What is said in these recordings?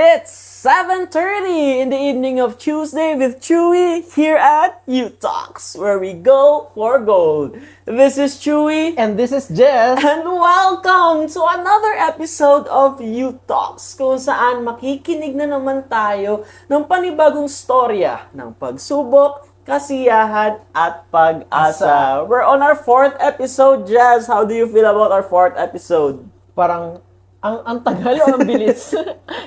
It's 7:30 in the evening of Tuesday with Chewy here at U Talks, where we go for gold. This is Chewy. And this is Jess. And welcome to another episode of U Talks, kung saan makikinig na naman tayo ng panibagong storya ng pagsubok, kasiyahan, at pag-asa. We're on our 4th episode, Jess. How do you feel about our 4th episode? Parang ang tagal o ang bilis.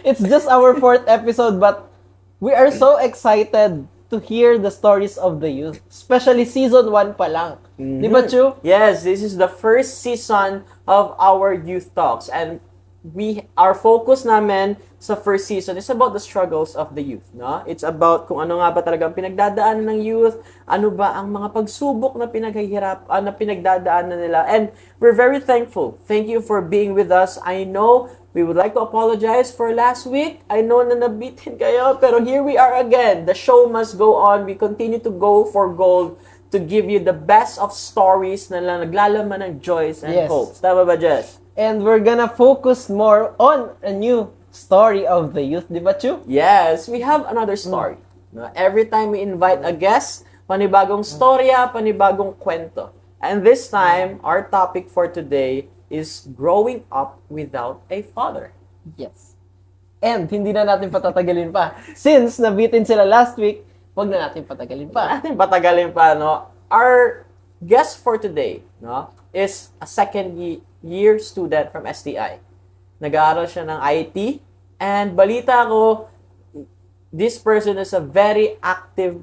It's just our 4th episode, but we are so excited to hear the stories of the youth. Especially season 1 pa lang. Di ba, Chu? Yes, this is the first season of our Youth Talks, and our focus namin sa first season is about the struggles of the youth, no? It's about kung ano nga ba talagang pinagdadaanan ng youth, ano ba ang mga pagsubok na na pinagdadaanan nila, and we're very thankful. Thank you for being with us. I know we would like to apologize for last week. I know na nabitin kayo, pero here we are again. The show must go on. We continue to go for gold to give you the best of stories na naglalaman ng joys and hopes. Tama ba, Jess? And we're gonna focus more on a new story of the youth, di ba, Chu? Yes, we have another story. No? Every time we invite a guest, panibagong storya, panibagong kwento. And this time, our topic for today is growing up without a father. Yes. And hindi na natin patatagalin pa. Since nabitin sila last week, wag na natin patagalin pa. Natin patagalin pa, no? Our guest for today, no, is a second-year student from STI. Nag-aaral siya ng IT, and balita ko, this person is a very active,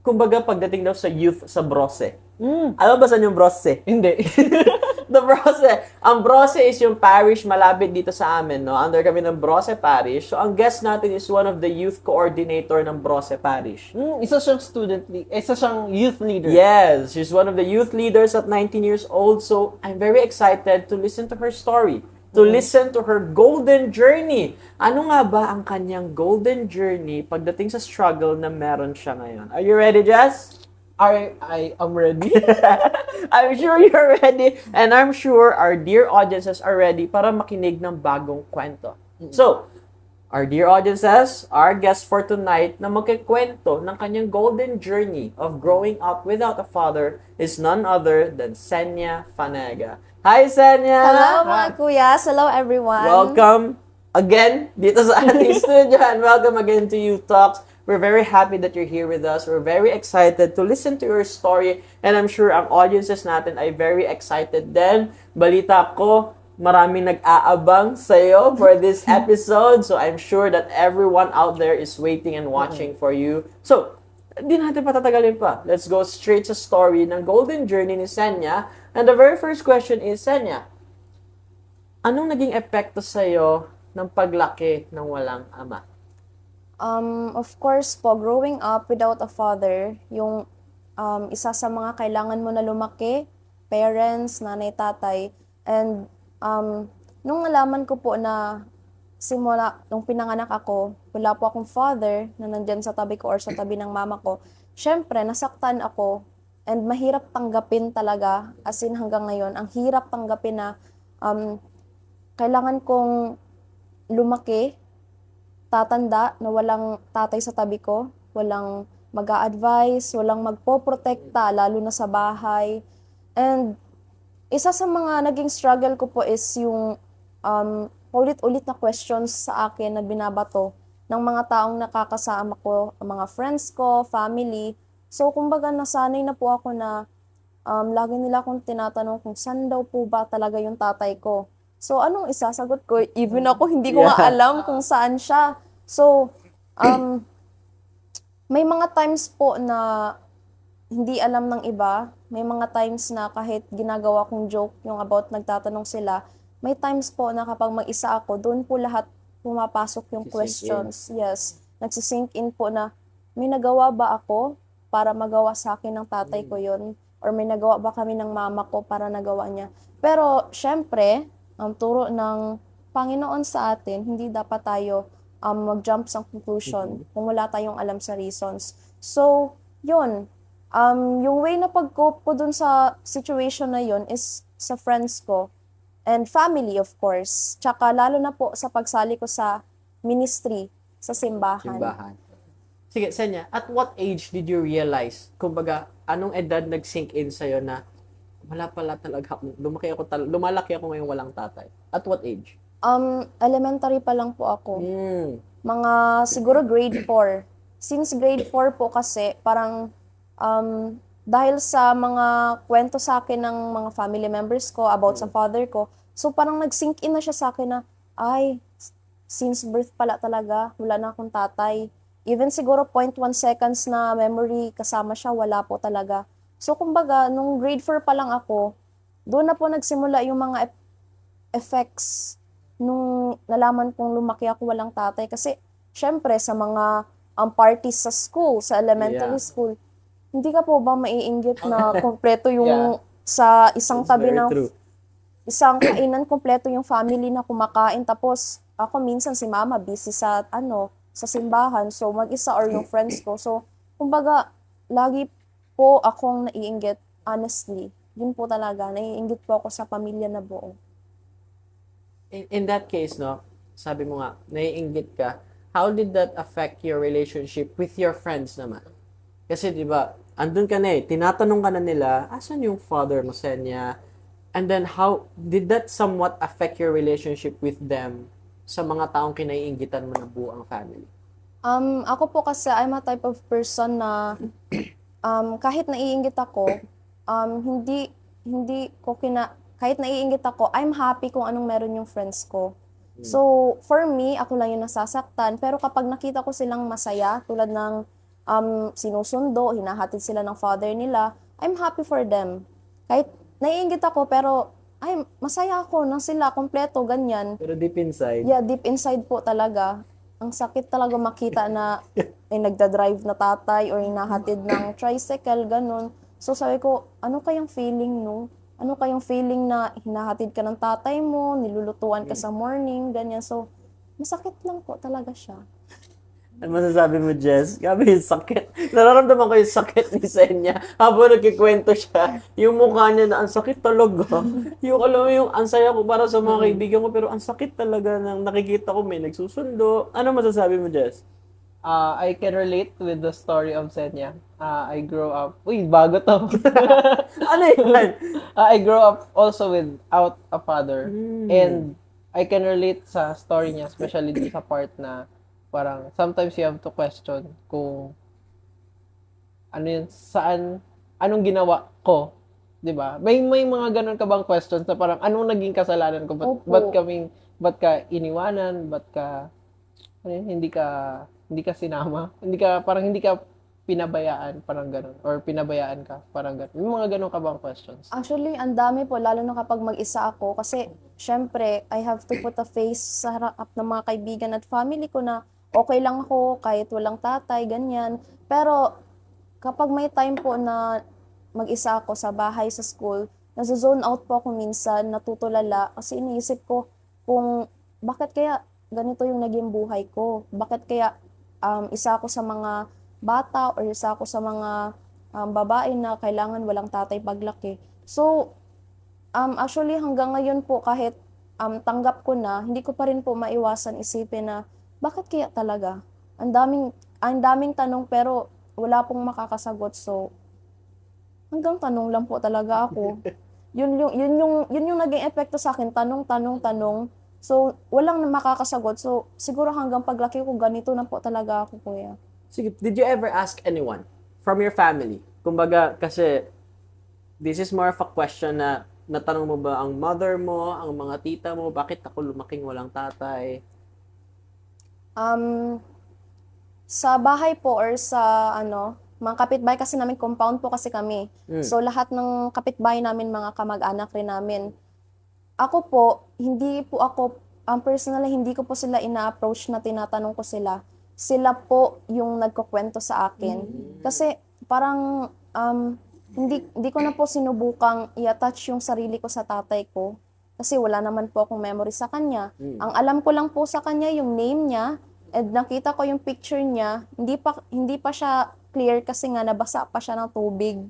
kumbaga pagdating daw sa youth sa Brose. Alam ba saan yung Brose? Hindi. The Brose. Ang Brose is yung parish malapit dito sa amin, no? Under kami ng Brose Parish. So, ang guest natin is one of the youth coordinator ng Brose Parish. Isa siyang youth leader. Yes, she's one of the youth leaders at 19 years old. So, I'm very excited to listen to her story, to listen to her golden journey. Ano nga ba ang kanyang golden journey pagdating sa struggle na meron siya ngayon? Are you ready, Jess? I am ready. I'm sure you're ready, and I'm sure our dear audiences are ready para makinig ng bagong kwento. So, our dear audiences, our guest for tonight na magkikwento ng kanyang golden journey of growing up without a father is none other than Senya Fanega. Hi, Senya! Hello mga kuyas! Hello everyone! Welcome again dito sa ating studio, and welcome again to Youth Talks. We're very happy that you're here with us. We're very excited to listen to your story, and I'm sure ang audiences natin ay very excited din. Balita ko, maraming nag-aabang sa'yo for this episode, so I'm sure that everyone out there is waiting and watching for you. So, di natin patatagalin pa. Let's go straight sa story ng golden journey ni Senya. And the very first question is, Senya, anong naging epekto sa'yo ng paglaki ng walang ama? Of course po, growing up without a father, yung isa sa mga kailangan mo na lumaki, parents, nanay, tatay, and nung nalaman ko po na simula, nung pinanganak ako, wala po akong father na nandyan sa tabi ko or sa tabi ng mama ko, syempre, nasaktan ako, and mahirap tanggapin talaga, as in hanggang ngayon, ang hirap tanggapin na kailangan kong lumaki, tatanda na walang tatay sa tabi ko, walang mag-a-advise, walang magpoprotekta, lalo na sa bahay. And isa sa mga naging struggle ko po is yung ulit-ulit na questions sa akin na binabato ng mga taong nakakasama ko, mga friends ko, family. So kumbaga nasanay na po ako na lagi nila akong tinatanong kung saan daw po ba talaga yung tatay ko. So, anong isasagot ko? Even ako, hindi ko nga alam kung saan siya. So, may mga times po na hindi alam ng iba. May mga times na kahit ginagawa kong joke, yung about nagtatanong sila, may times po na kapag mag-isa ako, doon po lahat pumapasok yung questions. Yes. Nagsisink in po na, may nagawa ba ako para magawa sa akin ng tatay ko yun? Or may nagawa ba kami ng mama ko para nagawa niya? Pero, syempre, ang turo ng Panginoon sa atin, hindi dapat tayo mag-jump sa conclusion kung wala tayong alam sa reasons. So, yun. Yung way na pag-cope ko dun sa situation na yun is sa friends ko and family, of course. Tsaka lalo na po sa pagsali ko sa ministry sa simbahan. Simbahan. Sige, Senya, at what age did you realize, kumbaga, anong edad nag-sink in sa'yo na wala pala talaga ako, lumalaki ako ngayong walang tatay? At what age? Elementary pa lang po ako. Mga siguro grade 4. Since grade 4 po kasi, parang dahil sa mga kwento sa akin ng mga family members ko about sa father ko, so parang nag-sink in na siya sa akin na, ay, since birth pala talaga, wala na akong tatay. Even siguro 0.1 seconds na memory kasama siya, wala po talaga. So, kumbaga, nung grade 4 pa lang ako, doon na po nagsimula yung mga effects nung nalaman kong lumaki ako walang tatay. Kasi, syempre, sa mga parties sa school, sa elementary school, hindi ka po ba maiinggit na kompleto yung sa isang That's tabi very ng true. isang kainan, kompleto yung family na kumakain. Tapos, ako minsan si mama busy sa sa simbahan, so mag-isa or yung friends ko. So, kumbaga, lagi po akong naiinggit, honestly. Yun po talaga, naiinggit po ako sa pamilya na buo. In that case, no, sabi mo nga, naiinggit ka, how did that affect your relationship with your friends naman? Kasi, di ba, andun ka na tinatanong ka na nila, asan yung father mo, Senya? And then, how did that somewhat affect your relationship with them sa mga taong kinaiinggitan mo na buo ang family? Ako po kasi, I'm a type of person na kahit naiinggit ako, hindi ko kahit naiinggit ako, I'm happy kung anong meron yung friends ko. So, for me, ako lang yung nasasaktan. Pero kapag nakita ko silang masaya, tulad ng sinusundo, hinahatid sila ng father nila, I'm happy for them. Kahit naiinggit ako, pero ay, masaya ako na sila, kompleto, ganyan. Pero deep inside, Yeah, deep inside po talaga. Ang sakit talaga makita na ay nagda-drive na tatay or hinahatid ng tricycle, ganun. So sabi ko, ano kayang feeling, no? Ano kayang feeling na hinahatid ka ng tatay mo, nilulutuan ka sa morning, ganyan. So, masakit lang po talaga siya. ano masasabi mo, Jess? Grabe yung sakit. Nararamdaman ko yung sakit ni Senya habang nagkikwento siya. Yung mukha niya na ang sakit talaga. Yung alam mo yung ang saya ko para sa mga kaibigan ko pero ang sakit talaga nang nakikita ko may nagsusundo. Ano masasabi mo, Jess? I can relate with the story of Senya. I grew up... Uy, bago to. Ano yan? I grew up also without a father. And I can relate sa story niya, especially dun sa part na parang sometimes you have to question kung ano yun, anong ginawa ko, 'di ba? May mga ganun ka bang questions na parang anong naging kasalanan ko? Opo. Ba't ka iniwanan? Ba't ka ano yun, hindi ka sinama? Hindi ka pinabayaan, parang ganun, or pinabayaan ka, parang ganun. May mga ganun ka bang questions? Actually, ang dami po, lalo na kapag mag-isa ako. Kasi, syempre, I have to put a face sa harap ng mga kaibigan at family ko na okay lang ako kahit walang tatay, ganyan. Pero, kapag may time po na mag-isa ako sa bahay, sa school, nasa-zone out po ako minsan, natutulala. Kasi iniisip ko kung bakit kaya ganito yung naging buhay ko? Bakit kaya isa ako sa mga bata or isa ako sa mga babae na kailangan walang tatay paglaki. So, actually hanggang ngayon po kahit tanggap ko na, hindi ko pa rin po maiwasan isipin na bakit kaya talaga? Ang daming tanong pero wala pong makakasagot. So, hanggang tanong lang po talaga ako. Yun yung naging epekto sa akin, tanong. So, walang makakasagot. So, siguro hanggang paglaki ko, ganito na po talaga ako, kuya. Sige, did you ever ask anyone from your family? Kumbaga, kasi this is more of a question na natanong mo ba ang mother mo, ang mga tita mo, bakit ako lumaking walang tatay? Sa bahay po or sa mga kapitbahay kasi namin, compound po kasi kami. So lahat ng kapitbahay namin, mga kamag-anak rin namin. Ako po, personally, hindi ko po sila ina-approach na tinatanong ko sila. Sila po yung nagkukwento sa akin. Kasi parang hindi ko na po sinubukang i-attach yung sarili ko sa tatay ko. Kasi wala naman po akong memory sa kanya. Ang alam ko lang po sa kanya yung name niya, and nakita ko yung picture niya, hindi pa siya clear kasi nga nabasa pa siya ng tubig.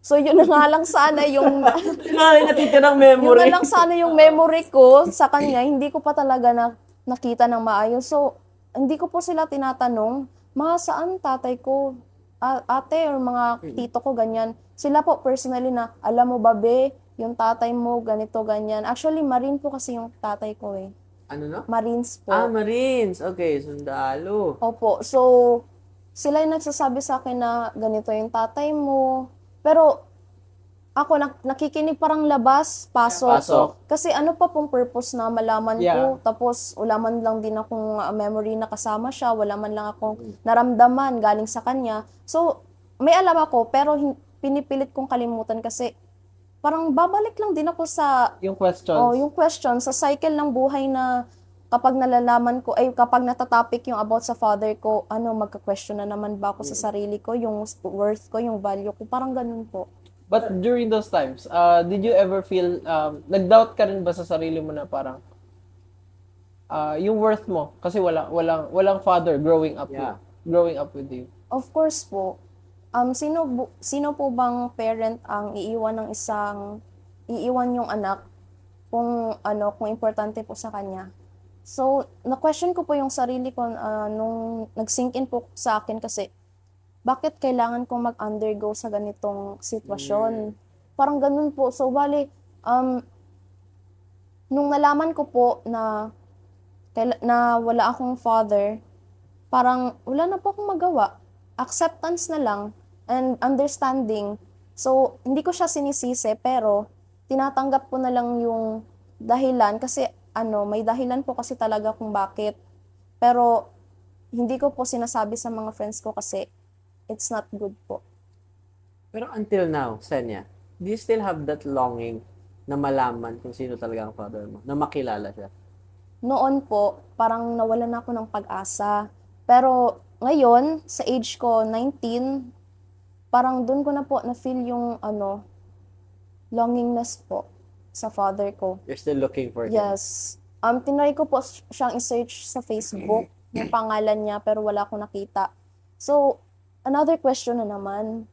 So yun na nga lang sana yung Natitirang yun memory. na lang sana yung memory ko sa kanya, hindi ko pa talaga nakita ng maayos. So hindi ko po sila tinatanong, saan tatay ko? Ate or mga tito ko, ganyan. Sila po personally na, alam mo ba be, yung tatay mo, ganito, ganyan. Actually, Marine po kasi yung tatay ko eh. Ano no? Marines po. Marines. Okay, sundalo. Opo. So, sila yung nagsasabi sa akin na ganito yung tatay mo. Pero, ako nakikinig parang labas, pasok. Pasok. Kasi ano pa pong purpose na malaman ko. Yeah. Tapos, wala man lang din akong memory na kasama siya. Wala man lang akong naramdaman galing sa kanya. So, may alam ako, pero pinipilit kong kalimutan kasi parang babalik lang din ako sa Yung questions. yung question sa cycle ng buhay na kapag nalalaman ko, kapag natatopic yung about sa father ko, magka-question na naman ba ako sa sarili ko, yung worth ko, yung value ko, parang ganun po. But during those times, did you ever feel, nag-doubt ka rin ba sa sarili mo na parang, yung worth mo, kasi walang father growing up with you? Of course po. Sino po bang parent ang iiwan yung anak kung importante po sa kanya? So, na-question ko po yung sarili ko nung nag-sink in po sa akin kasi bakit kailangan kong mag-undergo sa ganitong sitwasyon? Parang ganun po. So, nung nalaman ko po na wala akong father, parang wala na po akong magawa. Acceptance na lang and understanding. So, hindi ko siya sinisisi, pero tinatanggap ko na lang yung dahilan kasi may dahilan po kasi talaga kung bakit. Pero hindi ko po sinasabi sa mga friends ko kasi it's not good po. Pero until now, Senya, do you still have that longing na malaman kung sino talaga ang father mo? Na makilala siya? Noon po, parang nawalan ako ng pag-asa. Pero ngayon, sa age ko, 19, parang dun ko na po na-feel yung longingness po sa father ko. You're still looking for him? Yes. Tinry ko po siyang i-search sa Facebook, yung pangalan niya, pero wala akong nakita. So, another question na naman.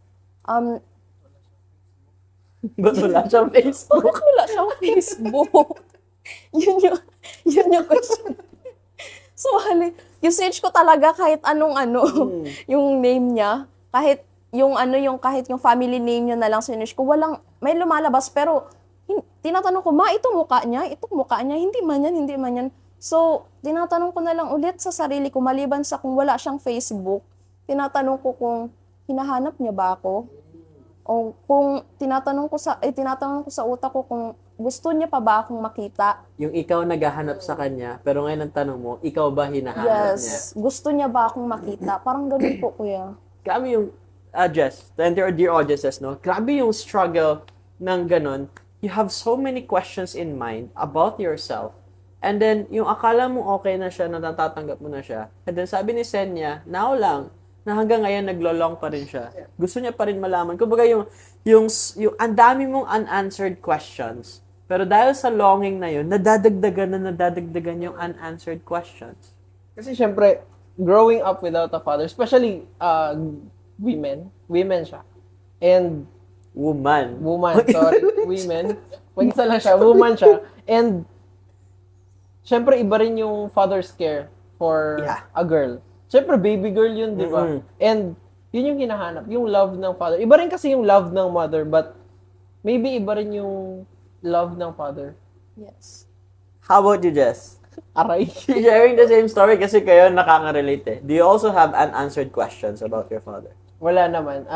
Ba't wala siyang Facebook? Bakit wala siyang Facebook? yun yung question. So, yung search ko talaga kahit anong yung name niya, kahit yung family name niya na lang sinearch ko, may lumalabas, pero tinatanong ko, ito mukha niya, hindi man yan. So, tinatanong ko na lang ulit sa sarili ko, maliban sa kung wala siyang Facebook, tinatanong ko kung hinahanap niya ba ako, o kung tinatanong ko sa utak ko kung gusto niya pa ba akong makita. Yung ikaw naghahanap sa kanya, pero ngayon ang tanong mo, ikaw ba hinahanap niya? Yes, gusto niya ba akong makita? Parang ganun po, kuya. Grabe yung, Jess, to enter dear audiences, no? Grabe yung struggle ng ganun. You have so many questions in mind about yourself. And then, yung akala mo okay na siya, natatanggap mo na siya. And then, sabi ni Senya, now lang, na hanggang ngayon naglolong pa rin siya. Gusto niya pa rin malaman. Kumbaga yung ang dami mong unanswered questions. Pero dahil sa longing na yun, nadadagdagan yung unanswered questions. Kasi syempre, growing up without a father, especially women siya. And woman, women. Pag isa lang siya, woman siya. And syempre, iba rin yung father's care for a girl. Syempre, baby girl yun, di ba? And yun yung hinahanap, yung love ng father. Iba rin kasi yung love ng mother, but maybe iba rin yung love ng father. Yes. How about you, Jess? Aray. Sharing the same story kasi kayo nakaka-relate eh. Do you also have unanswered questions about your father? Wala naman.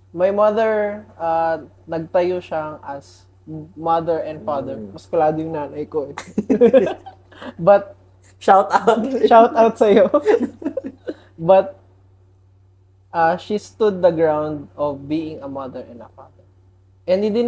My mother, nagtayo siyang as mother and father. Mas kulado yung nanay ko eh. But, Shout out. shout out sa'yo. But, she stood the ground of being a mother and a father. And hindi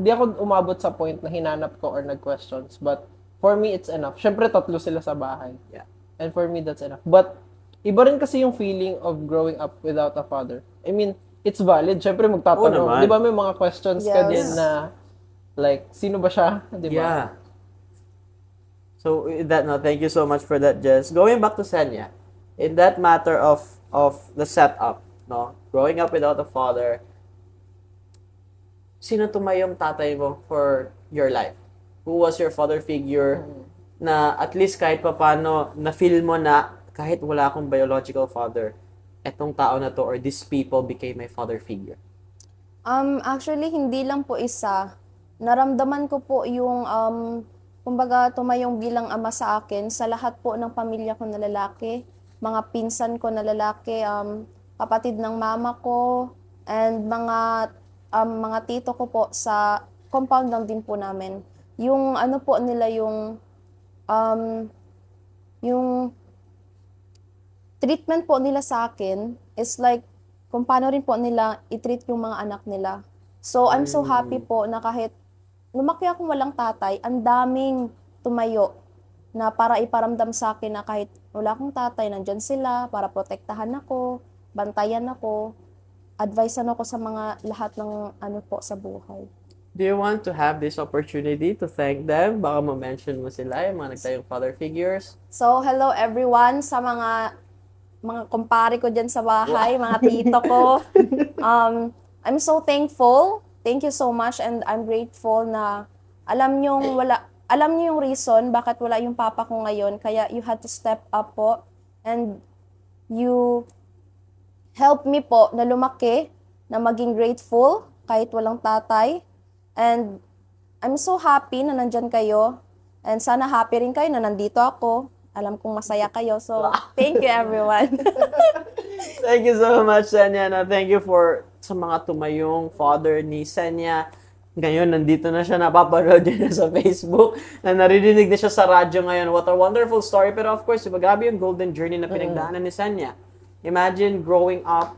ako umabot sa point na hinanap ko or nag-questions. But, for me, it's enough. Syempre, 3 sila sa bahay. Yeah. And for me, that's enough. But, iba rin kasi yung feeling of growing up without a father. I mean, it's valid. Syempre, magtatanong. Di ba may mga questions ka din na, like, sino ba siya? Di ba? Yeah. So, thank you so much for that, Jess. Going back to Senya, in that matter of the setup, no? Growing up without a father, sino tumayong tatay mo for your life? Who was your father figure na at least kahit papano na-feel mo na kahit wala akong biological father, etong tao na to or these people became my father figure? Actually, hindi lang po isa. Naramdaman ko po yung, kumbaga, tumayong bilang ama sa akin sa lahat po ng pamilya ko na lalaki, mga pinsan ko na lalaki, kapatid ng mama ko, and mga tito ko po sa compound lang din po namin. Yung ano po nila, yung treatment po nila sa akin is like kung paano rin po nila i-treat yung mga anak nila. So, I'm so happy po na kahit lumaki akong walang tatay, ang daming tumayo na para iparamdam sa akin na kahit wala akong tatay, nandyan sila para protektahan ako, bantayan ako, advisean ako sa mga lahat ng ano po sa buhay. Do you want to have this opportunity to thank them? Baka ma-mention mo sila, yung mga nagtayong father figures. So, hello everyone sa mga kumpare ko dyan sa bahay, mga tito ko. I'm so thankful. Thank you so much and I'm grateful na alam niyo yung reason bakit wala yung papa ko ngayon. Kaya you had to step up po and you helped me po na lumaki, na maging grateful kahit walang tatay. And I'm so happy na nandyan kayo. And sana happy rin kayo na nandito ako. Alam kong masaya kayo. So, thank you everyone. Thank you so much, Senya. Na thank you for sa mga tumayong father ni Senya. Ngayon, nandito na siya, napapanood niya sa Facebook, na naririnig na siya sa radyo ngayon. What a wonderful story. Pero of course, diba, grabe yung golden journey na pinagdaanan ni Senya. Imagine growing up,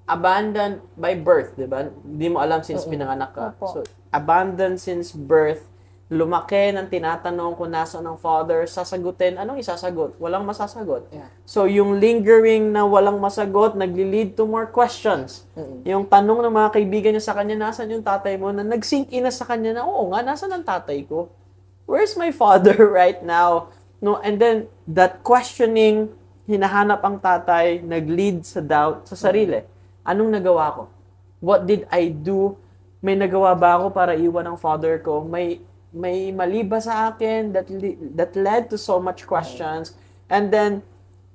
abandoned by birth, di ba? Hindi mo alam since pinanganak ka. Opo. So, abandoned since birth, lumaki ng tinatanong kung nasa ng father, sasagutin, anong isasagot? Walang masasagot. Yeah. So, yung lingering na walang masagot, nagli-lead to more questions. Yung tanong ng mga kaibigan niya sa kanya, nasan yung tatay mo? Na nag-sink in na sa kanya na, oo nga, nasan ang tatay ko? Where's my father right now? No, and then, that questioning, hinahanap ang tatay, nag-lead sa doubt sa sarili. Anong nagawa ko? What did I do? May nagawa ba ako para iwan ang father ko? May mali ba sa akin that led to so much questions? And then,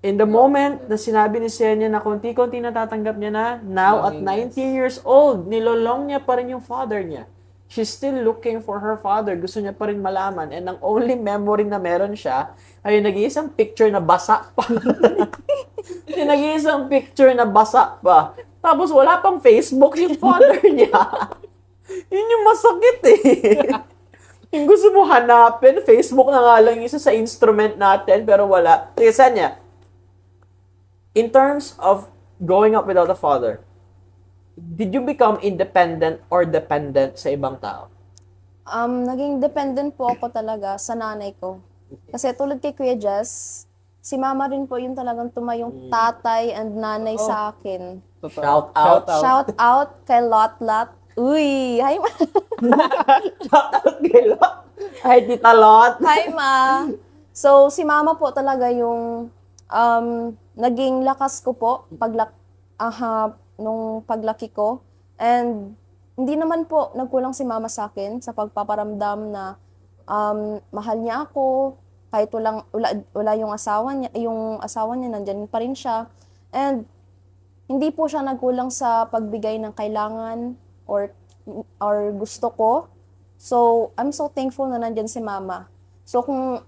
in the moment na sinabi ni Senya na konti-konti natatanggap niya na, now at 90 years old, nilolong niya pa rin yung father niya. She's still looking for her father. Gusto niya pa rin malaman. And ang only memory na meron siya ay yung nag-iisang picture na basa pa. Yung nag-iisang picture na basa pa. Tapos wala pang Facebook yung father niya. Yun yung masakit eh. Yung gusto mo hanapin, Facebook na nga lang isa sa instrument natin, pero wala. Sige, Senya, in terms of growing up without a father, did you become independent or dependent sa ibang tao? Naging dependent po ako talaga sa nanay ko. Kasi tulad kay Kuya Jess, si mama rin po yung talagang tumayong tatay and nanay sa akin. Shout out. Shout out kay Lot Lot. Uy, hi ma. Shout out kay Lot. Ay, Tita Lot. Hi ma. So, si mama po talaga yung naging lakas ko po nung paglaki ko. And hindi naman po nagkulang si mama sa akin sa pagpaparamdam na mahal niya ako. Kahit wala yung asawa niya, nandyan pa rin siya. And hindi po siya nagkulang sa pagbigay ng kailangan or gusto ko. So, I'm so thankful na nandyan si mama. So, kung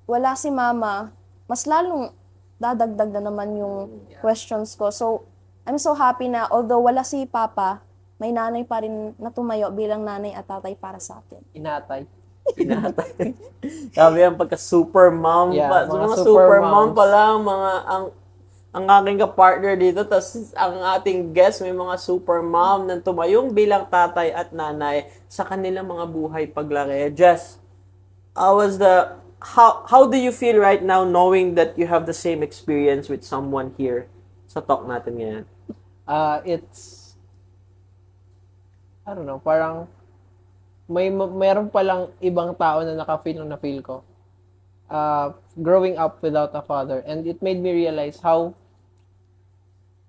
wala si mama, mas lalong dadagdag na naman yung questions ko. So, I'm so happy na although wala si papa, may nanay pa rin na tumayo bilang nanay at tatay para sa akin. Inatay. Sabi yan, pagka-super mom Yeah, pa. So, mga mga super super mom moms. pa lang, ang aking ka-partner dito, tas ang ating guest, may mga super mom na tumayong bilang tatay at nanay sa kanilang mga buhay paglaki. Jess, how do you feel right now knowing that you have the same experience with someone here sa talk natin ngayon? It's, I don't know, parang meron palang ibang tao na naka-feel na feel ko. Growing up without a father. And it made me realize how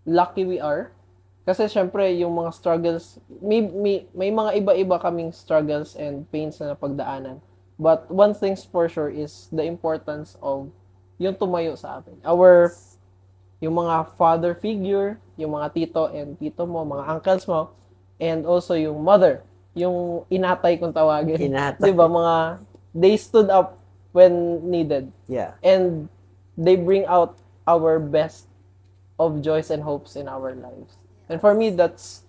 lucky we are. Kasi syempre, yung mga struggles, may mga iba-iba kaming struggles and pains na napagdaanan. But one thing's for sure is the importance of yung tumayo sa amin. Yung mga father figure, yung mga tito and tito mo, mga uncles mo, and also yung mother, yung inatay kung tawagin. Inatay. 'Di ba, they stood up when needed. Yeah. And they bring out our best of joys and hopes in our lives. And for me, that's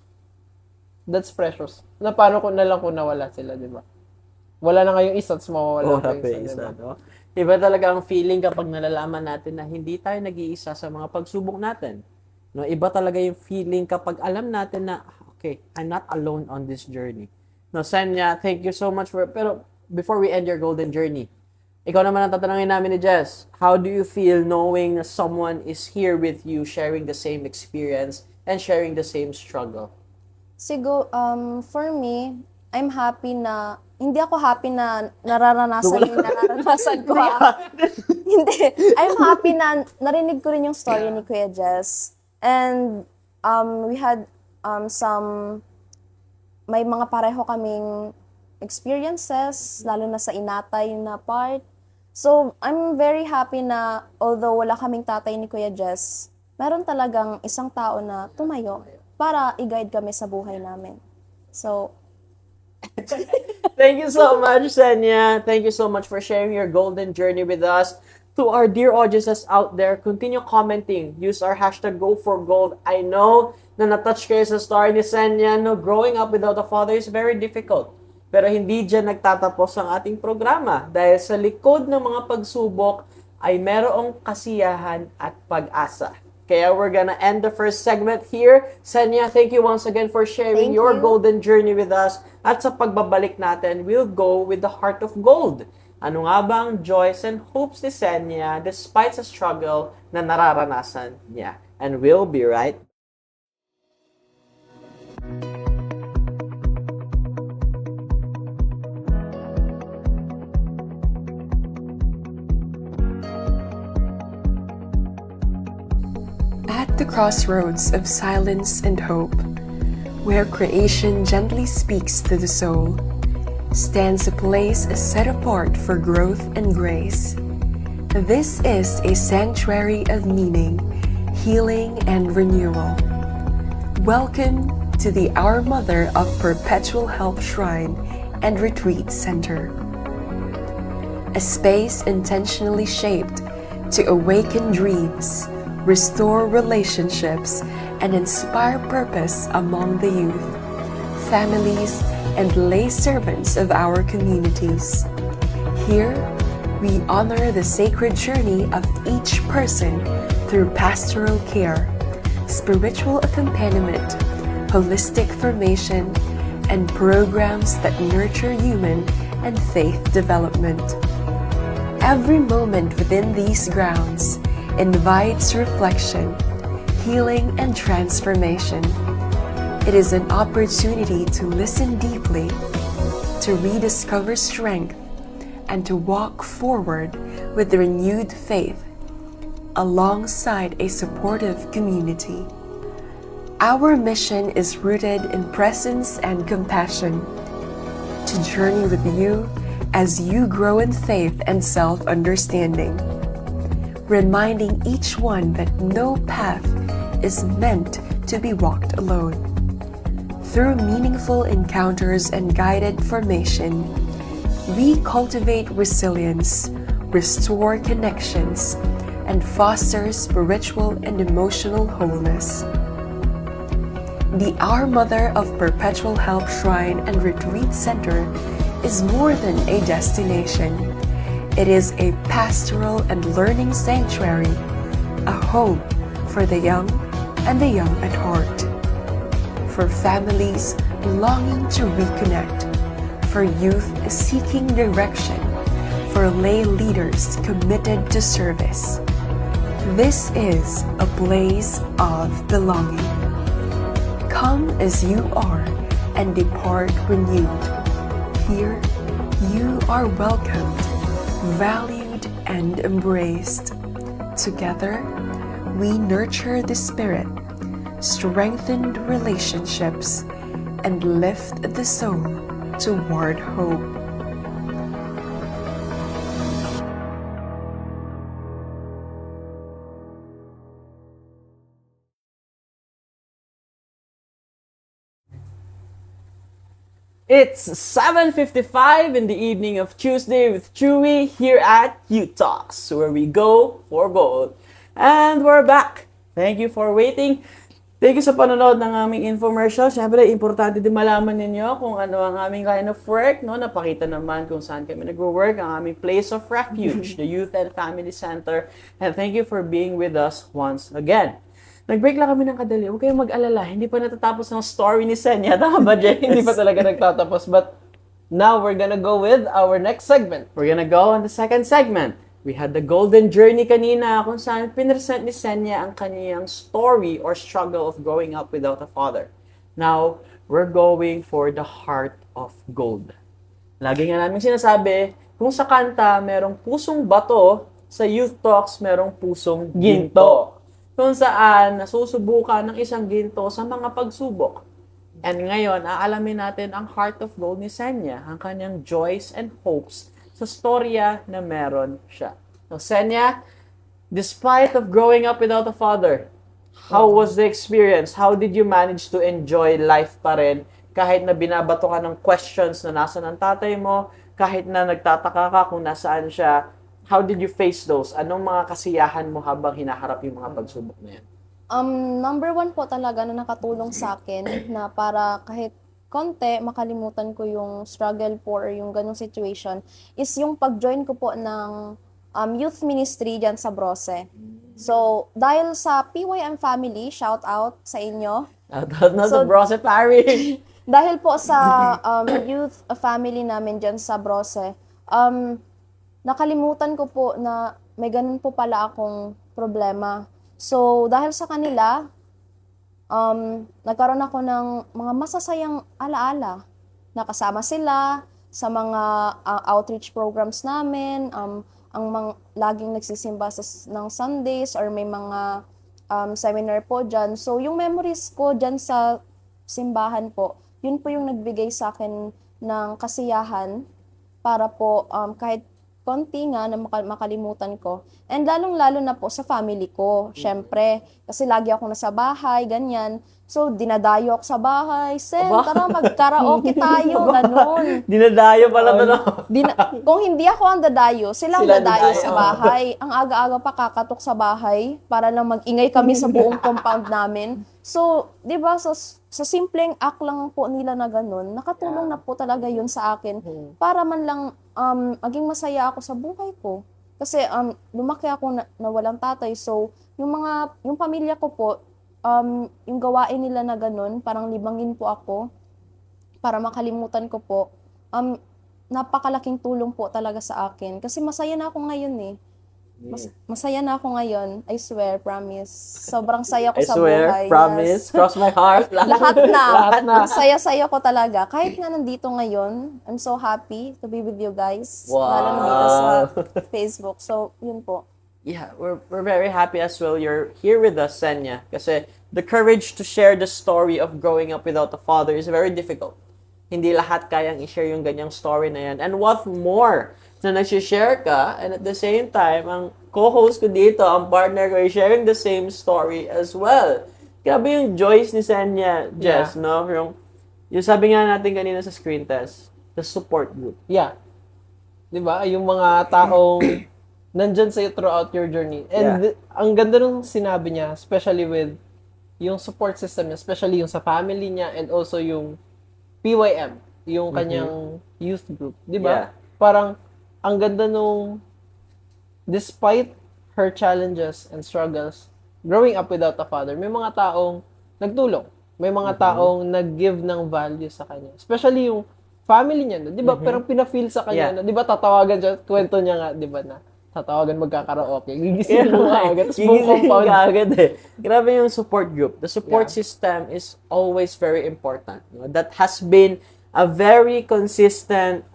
precious. Na paano kung na lang kung nawala sila, 'di ba? Wala na ngayong isa, tapos mawawala pa Wala yung pa isa, isa, diba? no? Iba talaga ang feeling kapag nalalaman natin na hindi tayo nag-iisa sa mga pagsubok natin. No, iba talaga yung feeling kapag alam natin na, okay, I'm not alone on this journey. No, Sanya, thank you so much pero before we end your golden journey, ikaw naman ang tatanungin namin ni Jess, how do you feel knowing na someone is here with you sharing the same experience and sharing the same struggle? For me, I'm happy na, hindi ako happy na nararanasan yung nararanasan ko. Hindi. I'm happy na narinig ko rin yung story ni Kuya Jess. And we had may mga pareho kaming experiences, lalo na sa inatay na part. So, I'm very happy na although wala kaming tatay ni Kuya Jess, meron talagang isang tao na tumayo para i-guide kami sa buhay namin. So, Thank you so much, Senya. Thank you so much for sharing your golden journey with us. To our dear audiences out there, continue commenting. Use our hashtag #GoForGold. I know na natouch kayo sa story ni Senya. No, growing up without a father is very difficult. Pero hindi dyan nagtatapos ang ating programa. Dahil sa likod ng mga pagsubok ay merong kasiyahan at pag-asa. Kaya we're gonna end the first segment here. Senya, thank you once again for sharing Thank your you. golden journey with us. At sa pagbabalik natin, we'll go with the heart of gold. Ano nga ba ang joys and hopes ni Senya despite sa struggle na nararanasan niya? And we'll be right back. At the crossroads of silence and hope, where creation gently speaks to the soul, stands a place set apart for growth and grace. This is a sanctuary of meaning, healing, and renewal. Welcome to the Our Mother of Perpetual Help Shrine and Retreat Center, a space intentionally shaped to awaken dreams, restore relationships, and inspire purpose among the youth, families, and lay servants of our communities. Here, we honor the sacred journey of each person through pastoral care, spiritual accompaniment, holistic formation, and programs that nurture human and faith development. Every moment within these grounds invites reflection, healing, and transformation. It is an opportunity to listen deeply, to rediscover strength, and to walk forward with renewed faith alongside a supportive community. Our mission is rooted in presence and compassion, to journey with you as you grow in faith and self-understanding, reminding each one that no path is meant to be walked alone. Through meaningful encounters and guided formation, we cultivate resilience, restore connections, and foster spiritual and emotional wholeness. The Our Mother of Perpetual Help Shrine and Retreat Center is more than a destination. It is a pastoral and learning sanctuary, a home for the young and the young at heart, for families longing to reconnect, for youth seeking direction, for lay leaders committed to service. This is a place of belonging. Come as you are and depart renewed. Here, you are welcomed, valued, and embraced. Together, we nurture the spirit, strengthen relationships, and lift the soul toward hope. It's 7:55 in the evening of Tuesday with Chewy here at Youth Talks, where we go for gold. And we're back. Thank you for waiting. Thank you sa panonood ng aming infomercial. Siyempre, importante din malaman ninyo kung ano ang aming line of work. No? Napakita naman kung saan kami nagwo-work, ang aming place of refuge, the Youth and Family Center. And thank you for being with us once again. Nag-break lang kami ng kadali. Huwag kayong mag-alala. Hindi pa natatapos ng story ni Senya. Tama ba, James? Hindi pa talaga nagtatapos. But now we're gonna go with our next segment. We're gonna go on the second segment. We had the golden journey kanina kung saan pinresent ni Senya ang kaniyang story or struggle of growing up without a father. Now, we're going for the heart of gold. Lagi nga namin sinasabi, kung sa kanta merong pusong bato, sa Youth Talks merong pusong ginto. Kung saan nasusubukan ng isang ginto sa mga pagsubok. And ngayon, aalamin natin ang heart of gold ni Senya, ang kanyang joys and hopes sa storya na meron siya. So, Senya, despite of growing up without a father, how was the experience? How did you manage to enjoy life pa rin kahit na binabato ka ng questions na nasa ng tatay mo, kahit na nagtataka ka kung nasaan siya? How did you face those? Anong mga kasiyahan mo habang hinaharap yung mga pagsubok na yan? Number one po talaga na nakatulong sa akin na para kahit konti makalimutan ko yung struggle po or yung ganong situation is yung pag-join ko po ng youth ministry dyan sa Brose. So, dahil sa PYM family, shout out sa inyo. Shoutout na So, sa Brose Parish! Dahil po sa youth family namin dyan sa Brose, nakalimutan ko po na may ganun po pala akong problema. So, dahil sa kanila, nagkaroon ako ng mga masasayang alaala. Nakasama sila sa mga outreach programs namin, laging nagsisimba ng Sundays or may mga seminar po dyan. So, yung memories ko dyan sa simbahan po, yun po yung nagbigay sa akin ng kasiyahan para po kahit konti nga na makalimutan ko. And lalong-lalo na po sa family ko, syempre. Kasi lagi ako nasa bahay, ganyan. So, dinadayo ako sa bahay. Sen, tara mag-karaoke tayo, ganun. Dinadayo pala to, no? Kung hindi ako ang dadayo, silang Sila dadayo dadayo. sa bahay. Ang aga-aga pa kakatok sa bahay para lang mag-ingay kami sa buong compound namin. So, di ba, sa simpleng act lang po nila na ganun, nakatulong na po talaga yun sa akin para man lang maging masaya ako sa buhay ko. Kasi lumaki ako na walang tatay. So, yung pamilya ko po, yung gawain nila na ganun, parang libangin po ako para makalimutan ko po. Napakalaking tulong po talaga sa akin. Kasi masaya na ako ngayon eh. Masaya na ako ngayon. I swear, promise. Sobrang saya ko I sa swear, buhay. promise, Yes. cross my heart. Lahat na. Lahat na. Ang saya-saya ko talaga. Kahit nga nandito ngayon, I'm so happy to be with you guys. Wow. Lalo na dito sa Facebook. So, yun po. Yeah, we're very happy as well you're here with us, Senya. Kasi the courage to share the story of growing up without a father is very difficult. Hindi lahat kayang i-share yung ganyang story na yan. And what more, na nag-share ka, and at the same time, ang co-host ko dito, ang partner ko, is sharing the same story as well. Grabe yung joys ni Senya, Jess, no? Yung sabi nga natin kanina sa screen test, the support group. Yeah. Di ba? Yung mga taong nandyan sa'yo throughout your journey. And ang ganda nung sinabi niya, especially with yung support system niya, especially yung sa family niya and also yung PYM, yung kanyang youth group. Di ba? Yeah. Parang ang ganda nung despite her challenges and struggles, growing up without a father, may mga taong nagtulong. May mga taong nag-give ng value sa kanya. Especially yung family niya, no? 'Di ba? Pero pina-feel sa kanya, no? 'Di ba tatawagan siya, kwento niya nga, 'di ba na tatawagan magkakaraoke. Gigising mo agad, tapos buong compound. agad eh. Grabe yung support group. The support system is always very important. No? That has been a very consistent,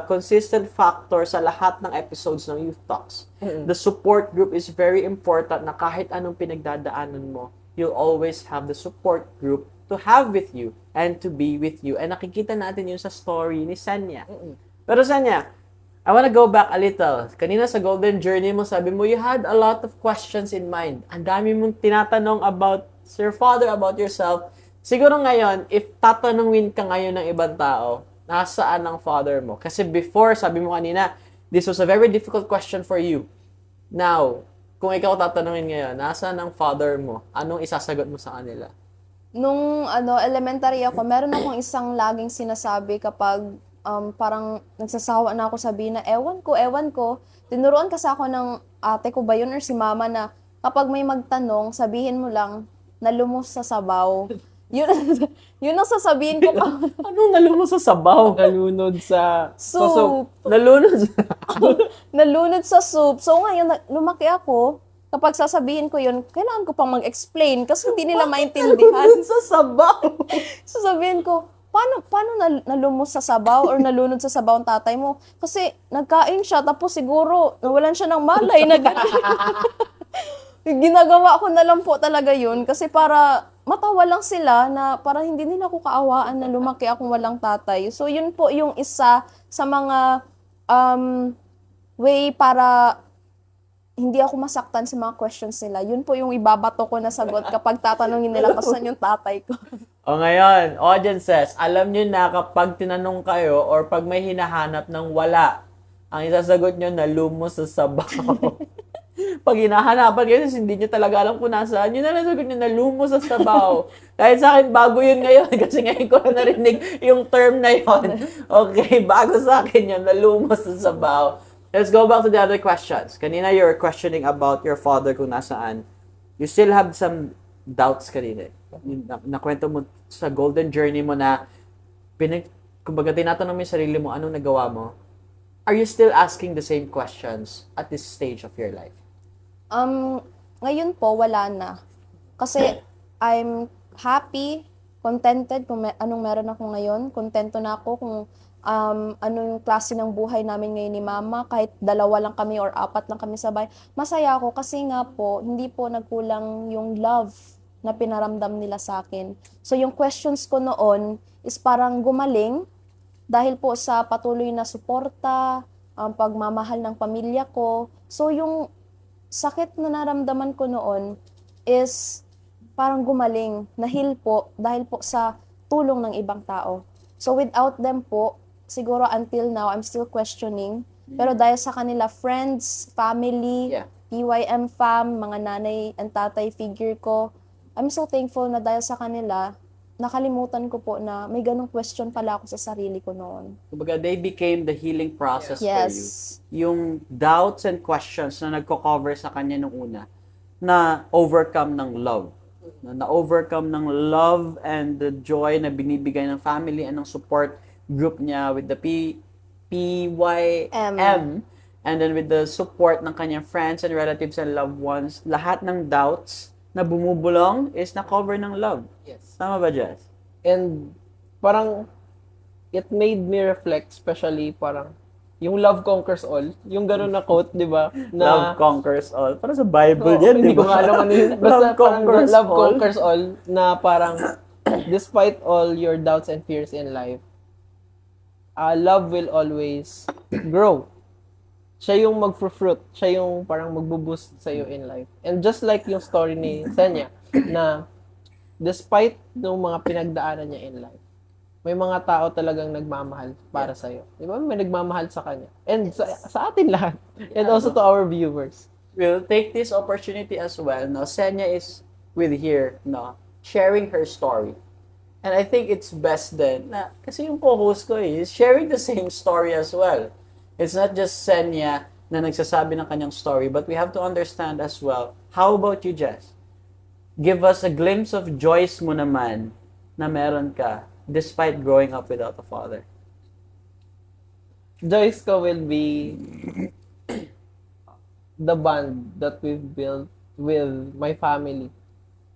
consistent factor sa lahat ng episodes ng Youth Talks. The support group is very important na kahit anong pinagdadaanan mo, you'll always have the support group to have with you and to be with you. And nakikita natin yun sa story ni Senya. Pero Senya, I wanna go back a little. Kanina sa Golden Journey mo, sabi mo, you had a lot of questions in mind. Ang dami mong tinatanong about your father, about yourself. Siguro ngayon, if tatanungin ka ngayon ng ibang tao, nasaan ang father mo? Kasi before, sabi mo kanina, this was a very difficult question for you. Now, kung ikaw tatanungin ngayon, nasaan ang father mo? Anong isasagot mo sa kanila? Nung elementary ako, meron akong isang laging sinasabi kapag parang nagsasawa na ako sabihin na ewan ko. Tinuruan kasi ako ng ate ko ba yun or si mama na kapag may magtanong, sabihin mo lang, nalumos sa sabaw. Yun, yun ang sasabihin ko pa. Anong nalunod sa sabaw? Nalunod sa Soup. Nalunod sa... Nalunod sa soup. So ngayon, lumaki ako, kapag sasabihin ko yun, kailangan ko pang mag-explain kasi hindi nila maintindihan. Nalunod sa sabaw. Sasabihin ko, paano nalumos sa sabaw or nalunod sa sabaw ang tatay mo? Kasi nagkain siya, tapos siguro nawalan siya ng malay na gano'n. Ginagawa ko na lang po talaga yun kasi para matawa lang sila na para hindi nila ako kaawaan na lumaki akong walang tatay. So yun po yung isa sa mga way para hindi ako masaktan sa mga questions nila. Yun po yung ibabato ko na sagot kapag tatanungin nila kung saan yung tatay ko. O ngayon, audiences, alam nyo na kapag tinanong kayo or pag may hinahanap ng wala, ang isasagot nyo na lumos sa sabaw. Pag hinahanapan kayo, hindi nyo talaga alam kung nasaan, yun na lang sagot nyo na lumos sa sabaw. Kahit sa akin, bago yun ngayon kasi ngayon ko na narinig yung term na yun. Okay, bago sa akin yun, na lumos sa sabaw. Let's go back to the other questions. Kanina you're questioning about your father kung nasaan. You still have some doubts kanina. Nakwento mo sa golden journey mo na kumbaga tinatanong mo yung sarili mo, anong nagawa mo? Are you still asking the same questions at this stage of your life? Ngayon po, wala na. Kasi I'm happy, contented kung anong meron ako ngayon. Kontento na ako kung ano yung klase ng buhay namin ngayon ni mama, kahit 2 lang kami or 4 lang kami sabay. Masaya ako kasi nga po, hindi po nagkulang yung love na pinaramdam nila sa akin. So yung questions ko noon is parang gumaling dahil po sa patuloy na suporta, pagmamahal ng pamilya ko. So yung sakit na naramdaman ko noon is parang gumaling, na-heal po dahil po sa tulong ng ibang tao. So without them po, siguro until now, I'm still questioning. Pero dahil sa kanila, friends, family, PYM fam, mga nanay and tatay figure ko, I'm so thankful na dahil sa kanila, nakalimutan ko po na may ganong question pala ako sa sarili ko noon. Kumbaga, they became the healing process for Yes. you. Yung doubts and questions na nagko-cover sa kanya nung una, na overcome ng love. Na-overcome ng love and the joy na binibigay ng family and ng support group niya with the PYM and then with the support ng kanyang friends and relatives and loved ones. Lahat ng doubts na bumubulong is na-cover ng love. Yes. Tama ba, Jess? And parang it made me reflect, especially parang yung love conquers all. Yung gano'n na quote, di ba? Na, Love conquers all. Para sa Bible Oo, yan, hindi di ko ba? nga alam ano yun. Basta Love conquers love all. conquers all. Na parang, despite all your doubts and fears in life, love will always grow. Siya yung mag-fruit. Siya yung parang magbo-boost sa'yo in life. And just like yung story ni Senya, na despite nung mga pinagdaanan niya in life, may mga tao talagang nagmamahal para sa'yo. Di ba? May nagmamahal sa kanya. And sa atin lahat. And also to our viewers. We'll take this opportunity as well. No, Senya is with here, no, sharing her story. And I think it's best then, na, kasi yung co-host ko is sharing the same story as well. It's not just Senya na nagsasabi ng kanyang story, but we have to understand as well. How about you, Jess? Give us a glimpse of joys mo naman na meron ka despite growing up without a father. Joyce ko will be the bond that we've built with my family.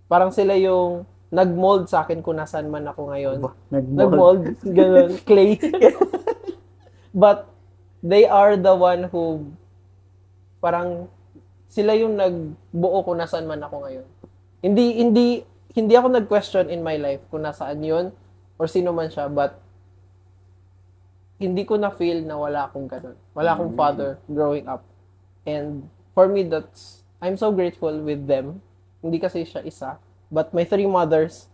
Parang sila yung nag-mold sa akin kung nasaan man ako ngayon. Nag-mold. Ganun. Clay. But they are the one who parang sila yung nagbuo kung nasaan man ako ngayon. Hindi ako nag-question in my life kung nasaan yun or sino man siya, but hindi ko na feel na wala akong ganun. Wala akong father growing up. And for me, I'm so grateful with them. Hindi kasi siya isa, but my 3 mothers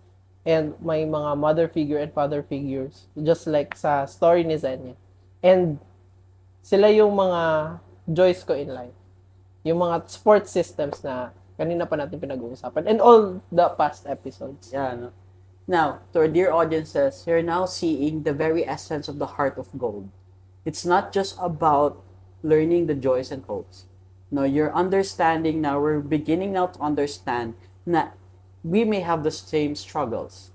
and may mga mother figure and father figures, just like sa story ni Zenya. And sila yung mga joys ko in life. Yung mga support systems na kanina pa natin pinag-uusapan and all the past episodes. Yeah, no? Now, to our dear audiences, you're now seeing the very essence of the heart of gold. It's not just about learning the joys and hopes. No, you're understanding now, we're beginning now to understand na we may have the same struggles.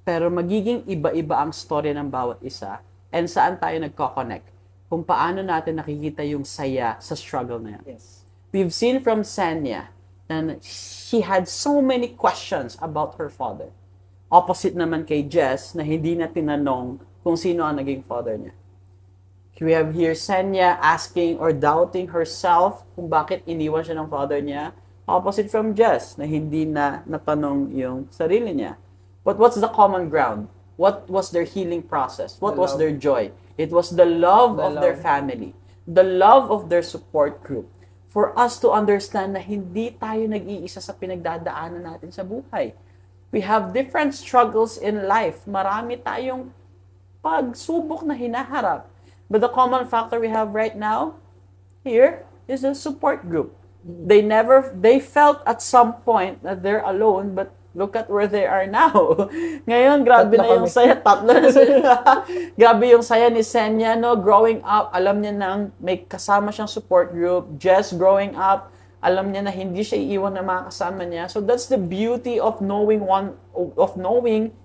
Pero magiging iba-iba ang story ng bawat isa and saan tayo nagko-connect. Kung paano natin nakikita yung saya sa struggle na yan. Yes. We've seen from Senya and she had so many questions about her father. Opposite naman kay Jess na hindi na tinanong kung sino ang naging father niya. We have here Senya asking or doubting herself kung bakit iniwan siya ng father niya. Opposite from Jess na hindi na natanong yung sarili niya. But what's the common ground? What was their healing process? What was their joy? It was the love of their family. The love of their support group. For us to understand na hindi tayo nag-iisa sa pinagdadaanan natin sa buhay. We have different struggles in life. Marami tayong pagsubok na hinaharap. But the common factor we have right now here is the support group. They felt at some point that they're alone, but look at where they are now. Ngayon, grabe Tatlo na yung kami. saya. Tatlo na sila. Grabe yung saya ni Senya, no? Growing up, alam niya nang may kasama siyang support group. Jess, growing up, alam niya na hindi siya iiwan ng mga kasama niya. So that's the beauty of knowing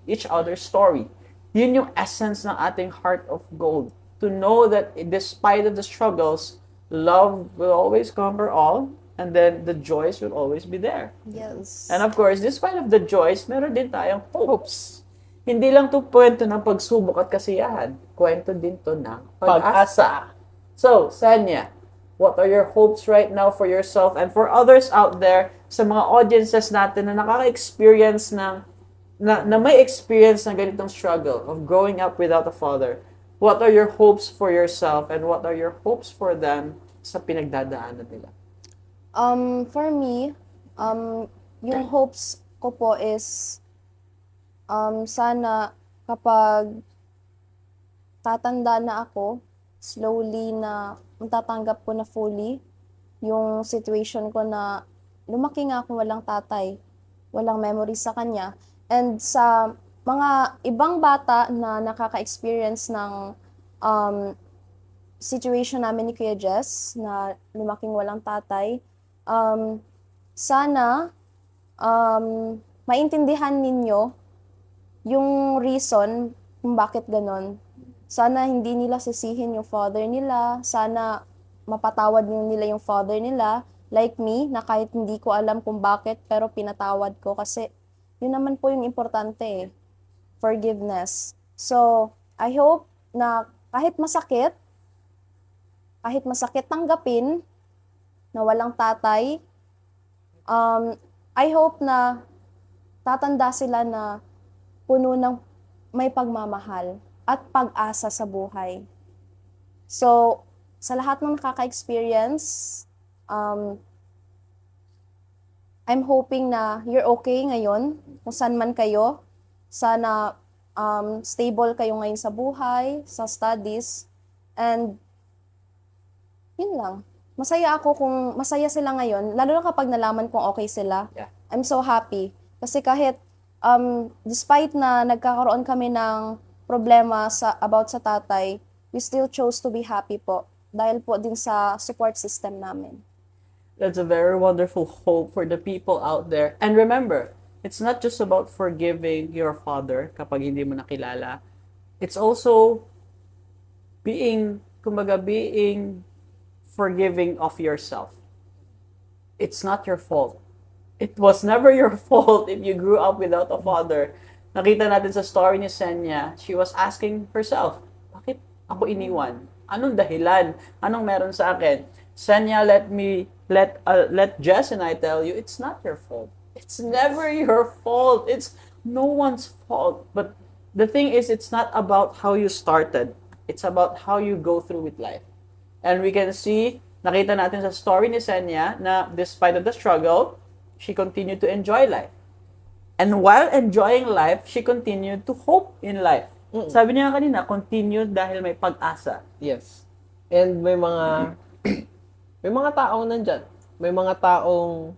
each other's story. Yun yung essence ng ating heart of gold. To know that despite of the struggles, love will always conquer all, and then the joys will always be there. Yes. And of course, despite of the joys, meron din tayong hopes. Hindi lang to kwento ng pagsubok at kasiyahan. Kwento din to ng pag-asa. So, Senya, what are your hopes right now for yourself and for others out there sa mga audiences natin na nakaka-experience na may experience ng ganitong struggle of growing up without a father? What are your hopes for yourself and what are your hopes for them sa pinagdadaanan nila? For me, yung hopes ko po is sana kapag tatanda na ako, slowly na matatanggap ko na fully yung situation ko na lumaki nga ako walang tatay, walang memories sa kanya. And sa mga ibang bata na nakaka-experience ng situation namin ni Kuya Jess na lumaking walang tatay, sana maintindihan ninyo yung reason kung bakit ganon. Sana hindi nila sisihin yung father nila. Sana mapatawad nila yung father nila. Like me, na kahit hindi ko alam kung bakit, pero pinatawad ko. Kasi yun naman po yung importante eh. Forgiveness. So, I hope na kahit masakit tanggapin na walang tatay. I hope na tatanda sila na puno ng may pagmamahal at pag-asa sa buhay. So, sa lahat ng nakaka-experience, I'm hoping na you're okay ngayon, kung saan man kayo. Sana stable kayo ngayon sa buhay, sa studies, and yun lang. Masaya ako kung masaya sila ngayon, lalo na kapag nalaman kong okay sila. Yeah. I'm so happy. Kasi kahit, despite na nagkakaroon kami ng problema about sa tatay, we still chose to be happy po. Dahil po din sa support system namin. That's a very wonderful hope for the people out there. And remember, it's not just about forgiving your father kapag hindi mo nakilala. It's also being forgiving of yourself. It's not your fault. It was never your fault if you grew up without a father. Nakita natin sa story ni Senya, she was asking herself, bakit ako iniwan? Anong dahilan? Anong meron sa akin? Senya, let Jess and I tell you, it's not your fault. It's never your fault. It's no one's fault. But the thing is, it's not about how you started. It's about how you go through with life. And we can see, nakita natin sa story ni Senya na despite of the struggle, she continued to enjoy life. And while enjoying life, she continued to hope in life. Sabi niya kanina, continued dahil may pag-asa. Yes. And may mga taong nandyan. May mga taong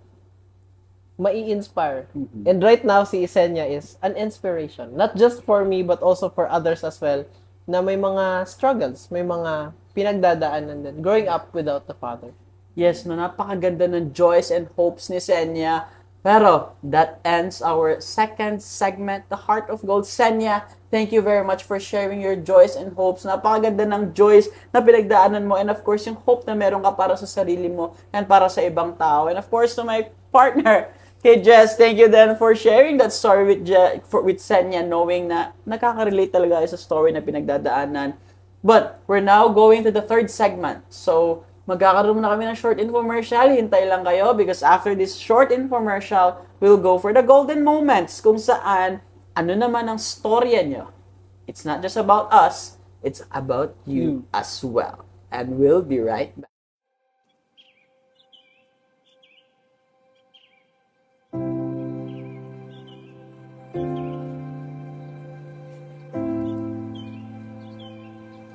mai-inspire. And right now, si Isenia is an inspiration. Not just for me, but also for others as well, na may mga struggles, may mga pinagdadaanan din. Growing up without the father. Yes, no, napakaganda ng joys and hopes ni Senya. Pero, that ends our second segment, The Heart of Gold. Senya, thank you very much for sharing your joys and hopes. Napakaganda ng joys na pinagdaanan mo. And of course, yung hope na meron ka para sa sarili mo and para sa ibang tao. And of course, to my partner, kay Jess, thank you then for sharing that story with Senya, knowing na nakaka-relate talaga sa story na pinagdadaanan. But, we're now going to the third segment. So, magkakaroon na kami ng short infomercial. Hintay lang kayo because after this short infomercial, we'll go for the golden moments kung saan ano naman ang storya nyo. It's not just about us, it's about you as well. And we'll be right back.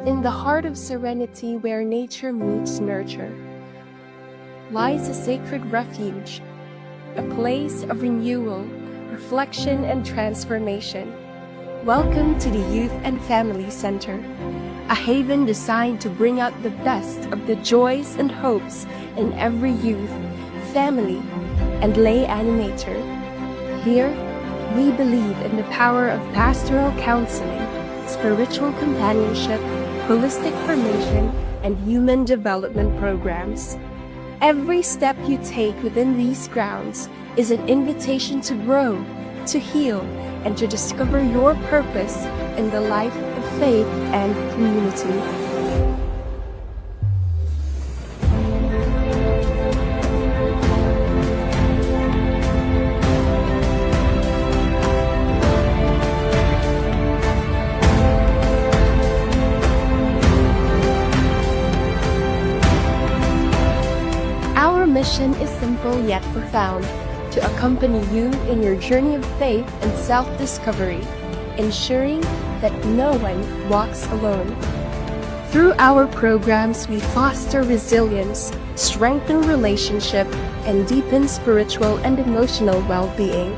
In the heart of serenity where nature meets nurture, lies a sacred refuge, a place of renewal, reflection, and transformation. Welcome to the Youth and Family Center, a haven designed to bring out the best of the joys and hopes in every youth, family, and lay animator. Here, we believe in the power of pastoral counseling, spiritual companionship, holistic formation, and human development programs. Every step you take within these grounds is an invitation to grow, to heal, and to discover your purpose in the life of faith and community. Our mission is simple yet profound: to accompany you in your journey of faith and self-discovery, ensuring that no one walks alone. Through our programs, we foster resilience, strengthen relationship, and deepen spiritual and emotional well-being.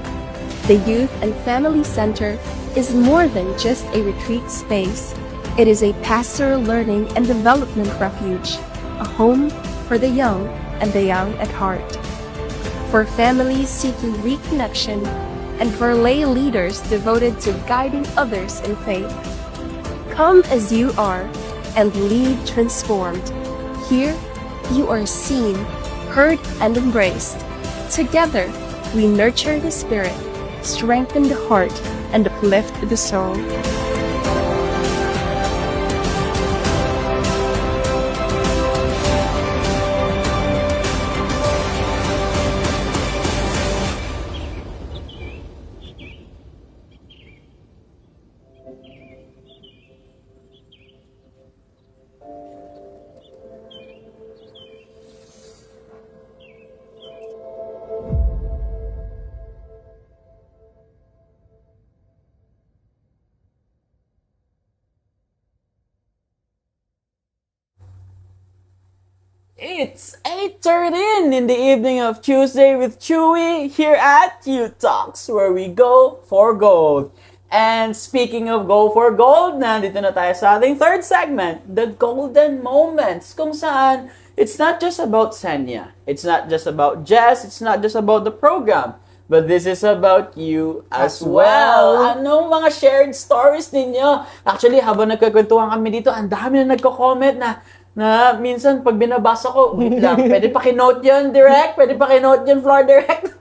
The Youth and Family Center is more than just a retreat space. It is a pastoral learning and development refuge, a home for the young and the young at heart, for families seeking reconnection, and for lay leaders devoted to guiding others in faith. Come as you are and leave transformed. Here, you are seen, heard, and embraced. Together, we nurture the spirit, strengthen the heart, and uplift the soul. It's 8:13 in the evening of Tuesday with Chewy here at Youth Talks, where we go for gold. And speaking of go for gold, nandito na tayo sa ating third segment, the golden moments, kung saan it's not just about Senya, it's not just about Jess, it's not just about the program, but this is about you as well. Anong mga shared stories ninyo? Actually, habang nagkakwentuhan kami dito, ang dami na nagko-comment na minsan pag binabasa ko, wait lang, pwede paki-note yun, Direct? Pwede paki-note yun, Floor Director?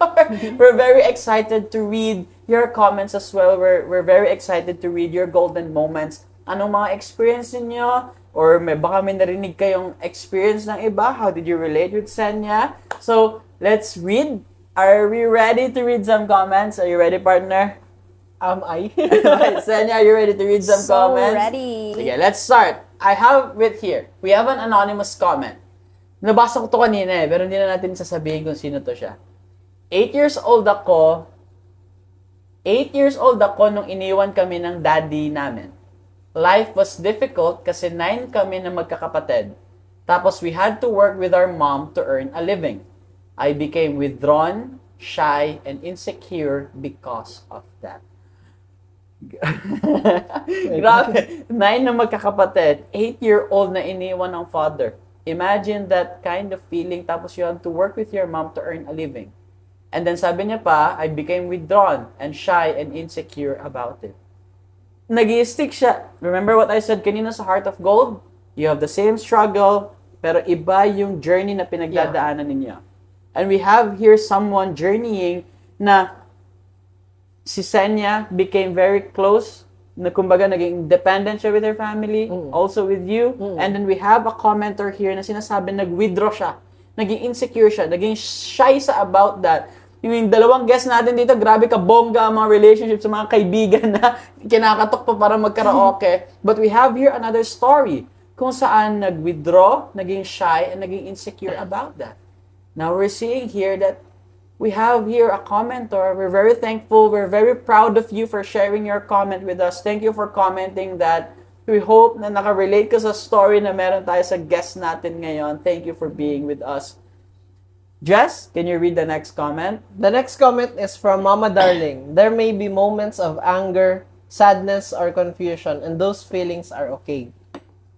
We're very excited to read your comments as well. We're very excited to read your golden moments. Anong mga experience niyo? Or baka may narinig kayong experience ng iba? How did you relate with Senya? So, let's read. Are we ready to read some comments? Are you ready, partner? Am I? Senya, are you ready to read some comments? ready. Sige, let's start. I have it here. We have an anonymous comment. Nabasa ko to kanina pero hindi na natin sasabihin kung sino to siya. 8 years old ako 8 years old ako nung iniwan kami ng daddy namin. Life was difficult kasi 9 kami na magkakapatid. Tapos we had to work with our mom to earn a living. I became withdrawn, shy, and insecure because of that. Grabe. 9 na magkakapatid. 8-year-old na iniwan ng father. Imagine that kind of feeling tapos you have to work with your mom to earn a living. And then sabi niya pa, I became withdrawn and shy and insecure about it. Nag-i-stick siya. Remember what I said kanina sa Heart of Gold? You have the same struggle, pero iba yung journey na pinagdadaanan ninyo. And we have here someone journeying na si Senya became very close, na kumbaga naging independent siya with her family, also with you. And then we have a commenter here na sinasabi nag-withdraw siya, naging insecure siya, naging shy sa about that. Yung dalawang guests natin dito, grabe ka bongga ang mga relationship sa mga kaibigan na kinakatok pa para magkaraoke. But we have here another story kung saan nag-withdraw, naging shy, and naging insecure about that. Now we're seeing here that we have here a commenter. We're very thankful. We're very proud of you for sharing your comment with us. Thank you for commenting that. We hope na nakarelate ka sa story na meron tayo sa guest natin ngayon. Thank you for being with us. Jess, can you read the next comment? The next comment is from Mama Darling. There may be moments of anger, sadness, or confusion, and those feelings are okay.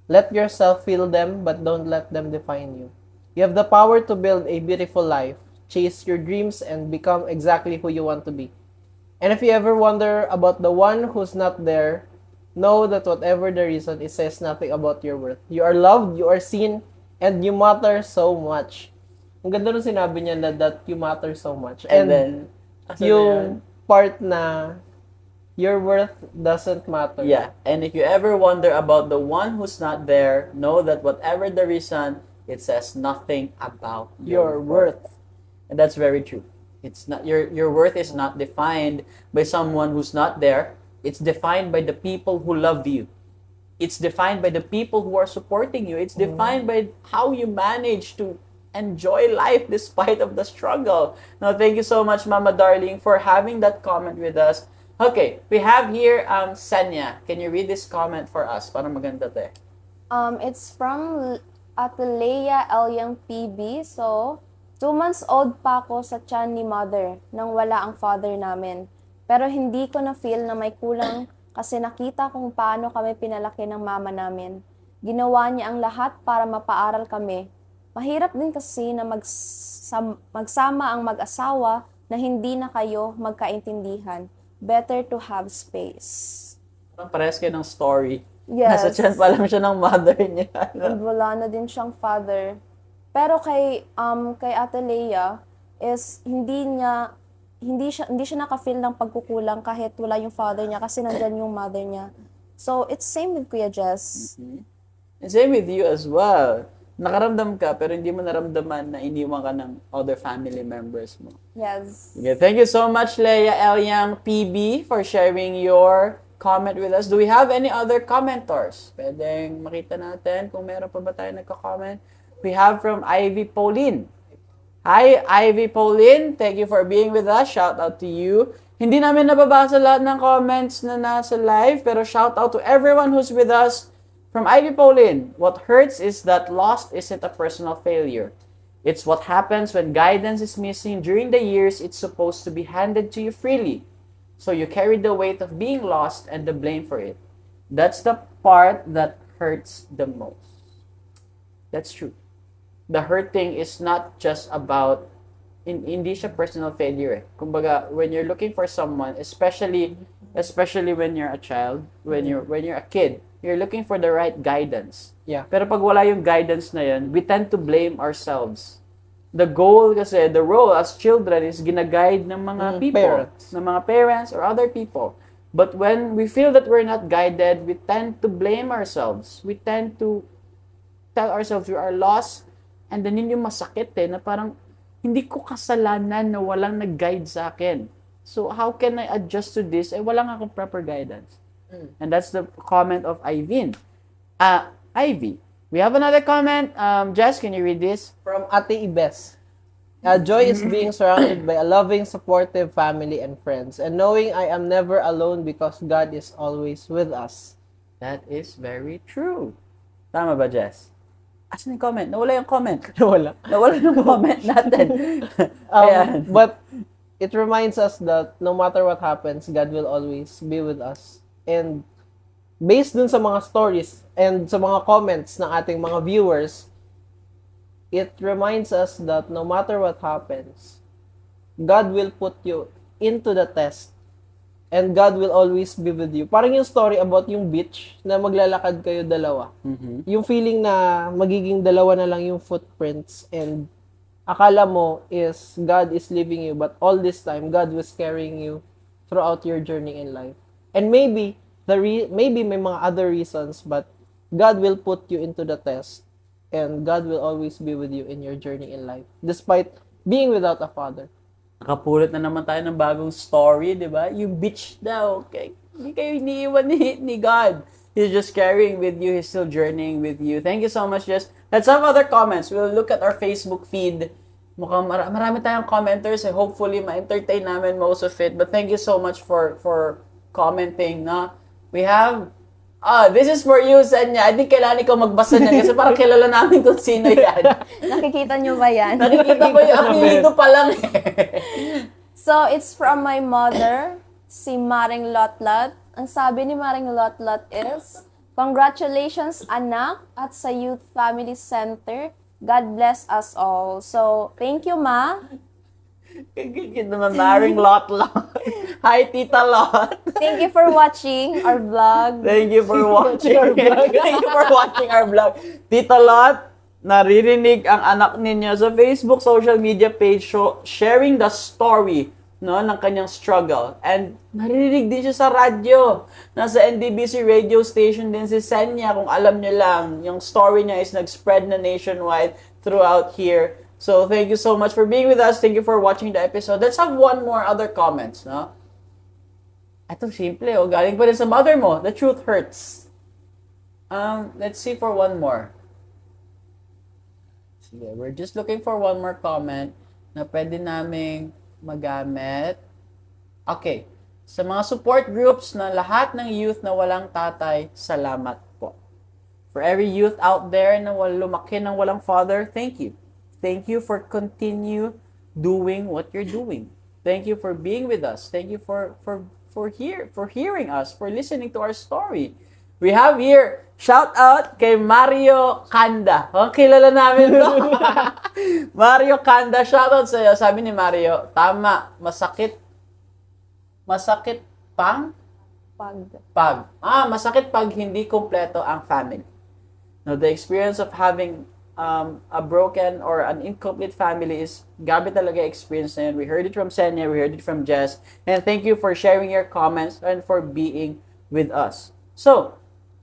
Let yourself feel them, but don't let them define you. You have the power to build a beautiful life, chase your dreams, and become exactly who you want to be. And if you ever wonder about the one who's not there, know that whatever the reason, it says nothing about your worth. You are loved, you are seen, and you matter so much. Ang ganda nung sinabi niya na that you matter so much. And then, yung part na your worth doesn't matter. yeah, and if you ever wonder about the one who's not there, know that whatever the reason, it says nothing about Your worth. And that's very true. It's not your worth is not defined by someone who's not there. It's defined by the people who love you. It's defined by the people who are supporting you. It's defined by how you manage to enjoy life despite of the struggle. Now, thank you so much, Mama Darling, for having that comment with us. Okay, we have here Senya. Can you read this comment for us? Para maganda to eh. It's from Atalea Elyang PB. So, 2 months old pa ako sa tiyan ni mother nang wala ang father namin. Pero hindi ko na feel na may kulang kasi nakita kung paano kami pinalaki ng mama namin. Ginawa niya ang lahat para mapaaral kami. Mahirap din kasi na magsama ang mag-asawa na hindi na kayo magkaintindihan. Better to have space. Parang parehas kayo ng story. Yes. Nasa tiyan pa lang siya ng mother niya. And wala na din siyang father. Pero kay Ate Leia is hindi siya naka-feel ng pagkukulang kahit wala yung father niya kasi nandyan yung mother niya. So it's same with Kuya Jess. And same with you as well. Nakaramdam ka pero hindi mo naramdaman na iniwan ka ng other family members mo. Yes. Okay, thank you so much, Leia Elyang PB, for sharing your comment with us. Do we have any other commentors? Pwedeng makita natin kung meron pa ba tayo nagka-comment. We have from Ivy Pauline. Hi, Ivy Pauline. Thank you for being with us. Shout out to you. Hindi namin nababasa lahat ng comments na nasa live, pero shout out to everyone who's with us. From Ivy Pauline, what hurts is that lost isn't a personal failure. It's what happens when guidance is missing during the years it's supposed to be handed to you freely. So you carry the weight of being lost and the blame for it. That's the part that hurts the most. That's true. The hurting is not just about, hindi siya personal failure. Kumbaga, when you're looking for someone, especially when you're a child, when you're a kid, you're looking for the right guidance. Yeah. Pero pag wala yung guidance na yun, we tend to blame ourselves. The goal kasi, the role as children is gina-guide ng mga people, ng mga parents or other people. But when we feel that we're not guided, we tend to blame ourselves. We tend to tell ourselves we are lost, and then yun yung masakit na parang hindi ko kasalanan na walang nag-guide sa akin. So how can I adjust to this? Wala nga akong proper guidance. And that's the comment of Ivy. Ivy, we have another comment. Jess, can you read this? From Ate Ibes. Joy is being surrounded by a loving, supportive family and friends, and knowing I am never alone because God is always with us. That is very true. Tama ba, Jess? Asan yung comment? Nawala yung comment. Wala. Nawala yung comment natin. Ayan. But it reminds us that no matter what happens, God will always be with us. And based dun sa mga stories and sa mga comments ng ating mga viewers, it reminds us that no matter what happens, God will put you into the test and God will always be with you. Parang yung story about yung beach na maglalakad kayo dalawa. Yung feeling na magiging dalawa na lang yung footprints and akala mo is God is leaving you, but all this time God was carrying you throughout your journey in life. And maybe maybe may mga other reasons, but God will put you into the test and God will always be with you in your journey in life despite being without a father. Nakapulot na naman tayo ng bagong story, di ba? Yung beach daw, okay? Hindi kayo iniiwan ni God. He's just carrying with you. He's still journeying with you. Thank you so much, Jess. Let's have other comments. We'll look at our Facebook feed. Mukhang marami tayong commenters. Hopefully, ma-entertain namin most of it. But thank you so much for commenting. No? We have... this is for you, Sanya. I think kailangan ikaw magbasa niyan kasi parang kilala namin kung sino yan. Nakikita nyo ba yan? Nakikita ko yung apelido pa lang eh. So, it's from my mother, si Maring Lotlot. Ang sabi ni Maring Lotlot is, congratulations, anak, at sa Youth Family Center. God bless us all. So, thank you, Ma. Kikikit naman, Maring Lot. Hi, Tita Lot. Thank you for watching our vlog. Thank you for watching our vlog. Thank you for watching our vlog. Tita Lot, naririnig ang anak ninyo sa Facebook social media page sharing the story ng kanyang struggle. And naririnig din siya sa radyo. Nasa NDBC radio station din si Senya. Kung alam niyo lang, yung story niya is nag-spread na nationwide throughout here. So, thank you so much for being with us. Thank you for watching the episode. Let's have one more other comments, no? Ito, simple, oh. Galing pa rin sa mother mo. The truth hurts. Let's see for one more. Sige, we're just looking for one more comment na pwede naming magamit. Okay. Sa mga support groups na lahat ng youth na walang tatay, salamat po. For every youth out there na lumaki ng walang father, thank you. Thank you for continue doing what you're doing. Thank you for being with us. Thank you for hearing us, for listening to our story. We have here, shout out kay Mario Kanda. Kilala namin to. Mario Kanda, shout out sa'yo. Sabi ni Mario, tama, masakit masakit pag hindi kompleto ang family. Now, the experience of having a broken or an incomplete family is grabe talaga experience na yun. We heard it from Senya, we heard it from Jess, and thank you for sharing your comments and for being with us. So,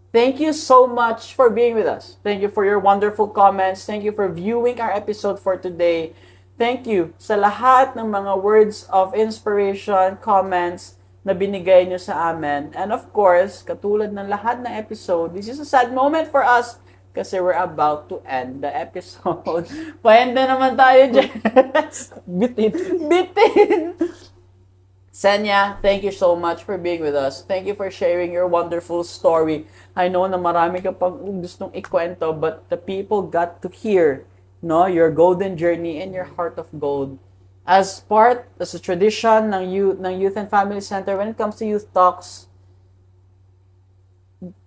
thank you so much for being with us. Thank you for your wonderful comments. Thank you for viewing our episode for today. Thank you sa lahat ng mga words of inspiration, comments na binigay nyo sa amin. And of course, katulad ng lahat ng episode, this is a sad moment for us kasi we're about to end the episode. Pa-end na naman tayo, Jess. Bitin. Senya, thank you so much for being with us. Thank you for sharing your wonderful story. I know na marami ka pang gustong ikwento, but the people got to hear your golden journey and your heart of gold. As a tradition ng Youth and Family Center, when it comes to Youth Talks,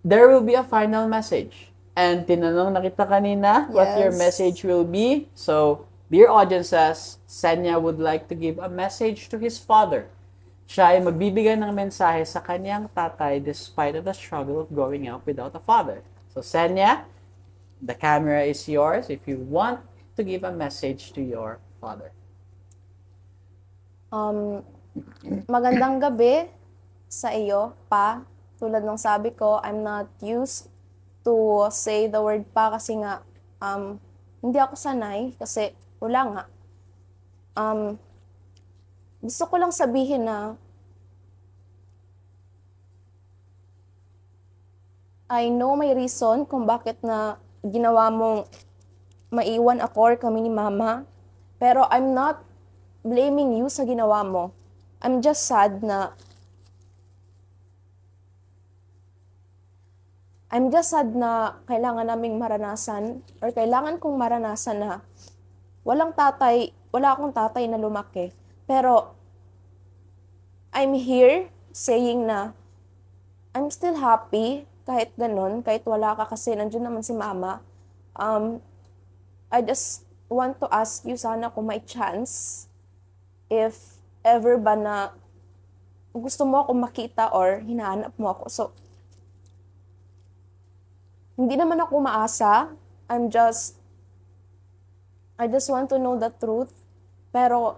there will be a final message. And tinanong na kita kanina what your message will be. So, dear audiences, Senya would like to give a message to his father. Siya ay magbibigay ng mensahe sa kanyang tatay despite of the struggle of growing up without a father. So, Senya, the camera is yours if you want to give a message to your father. Magandang gabi sa iyo, Pa. Tulad ng sabi ko, I'm not used to say the word pa kasi nga hindi ako sanay kasi wala nga. Gusto ko lang sabihin na I know may reason kung bakit na ginawa mong maiwan ako or kami ni Mama. Pero I'm not blaming you sa ginawa mo. I'm just sad na kailangan naming maranasan or kailangan kong maranasan na wala akong tatay na lumaki. Pero I'm here saying na I'm still happy kahit ganun, kahit wala ka kasi nandiyan naman si mama. I just want to ask you sana kung may chance if ever ba na gusto mo akong makita or hinahanap mo ako. So, hindi naman ako maasa. I just want to know the truth. Pero,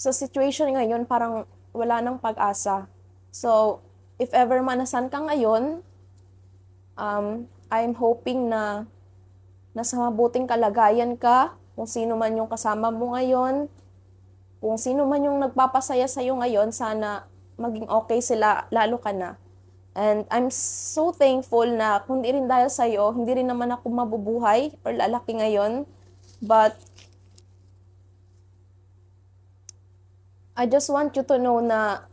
sa situation ngayon, parang wala nang pag-asa. So, if ever manasan ka ngayon, I'm hoping na nasa mabuting kalagayan ka, kung sino man yung kasama mo ngayon, kung sino man yung nagpapasaya sa'yo ngayon, sana maging okay sila, lalo ka na. And I'm so thankful na kundi rin dahil sa'yo, hindi rin naman ako mabubuhay or lalaki ngayon. But I just want you to know na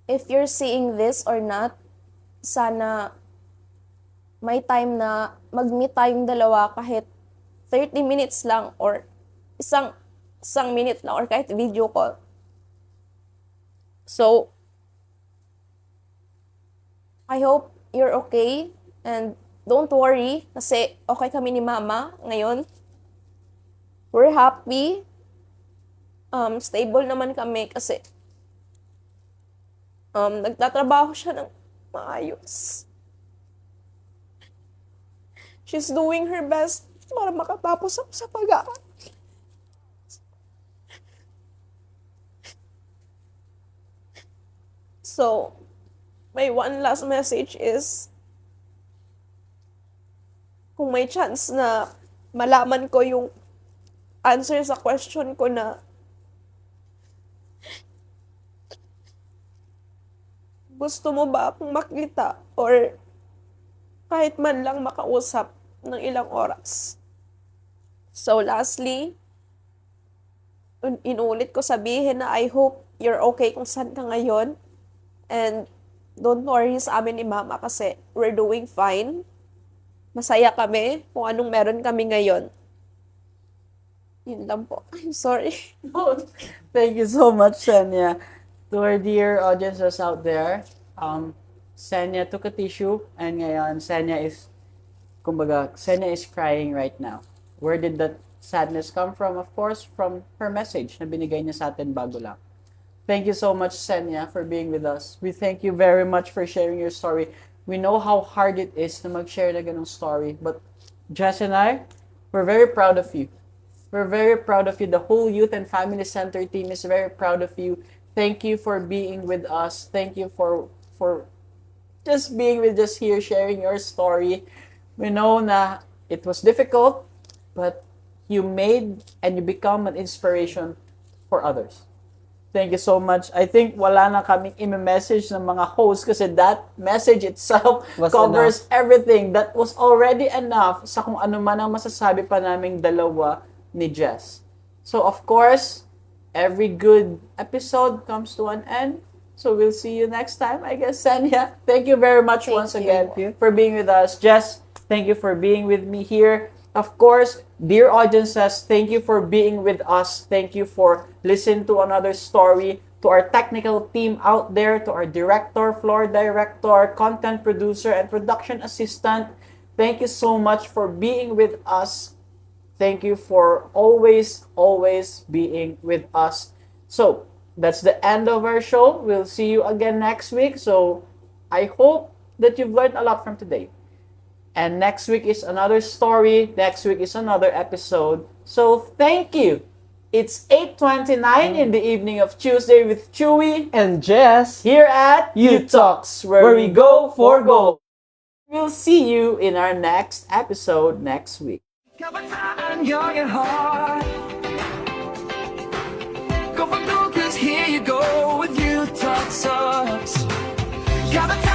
if you're seeing this or not, sana may time na mag-meet tayong dalawa kahit 30 minutes lang or isang minute lang or kahit video call. So, I hope you're okay and don't worry kasi okay kami ni mama ngayon. We're happy. Stable naman kami kasi nagtatrabaho siya ng maayos. She's doing her best para makatapos ako sa pag-aaral. So, my one last message is, kung may chance na malaman ko yung answer sa question ko na gusto mo ba akong makita or kahit man lang makausap ng ilang oras. So lastly, inulit ko sabihin na I hope you're okay kung saan ka ngayon. And don't worry sa amin ni mama kasi we're doing fine. Masaya kami kung anong meron kami ngayon. Yun lang po. I'm sorry. Thank you so much, Senya. To our dear audiences out there, Senya took a tissue and ngayon Senya is crying right now. Where did that sadness come from? Of course, from her message na binigay niya sa atin bago lang. Thank you so much, Senya, for being with us. We thank you very much for sharing your story. We know how hard it is to mag-share na ganong story, but Jess and I, we're very proud of you. We're very proud of you. The whole Youth and Family Center team is very proud of you. Thank you for being with us. Thank you for just being with us here, sharing your story. We know na it was difficult, but you made and you become an inspiration for others. Thank you so much. I think wala na kaming i-message ng mga hosts kasi that message itself covers everything. That was already enough sa kung ano man ang masasabi pa naming dalawa ni Jess. So of course, every good episode comes to an end. So we'll see you next time, I guess, Senya. Thank you very much once again for being with us. Jess, thank you for being with me here. Of course, dear audiences, thank you for being with us. Thank you for listening to another story. To our technical team out there, to our director, floor director, content producer, and production assistant, thank you so much for being with us. Thank you for always being with us. So, that's the end of our show. We'll see you again next week. So, I hope that you've learned a lot from today. And next week is another story. Next week is another episode. So, thank you. It's 8:29 in the evening of Tuesday with Chewy and Jess here at Youth Talks, where we go for gold. We'll see you in our next episode next week. Kabataan, young and hard. Go for gold, 'cause here you go with Youth Talks. Kabataan.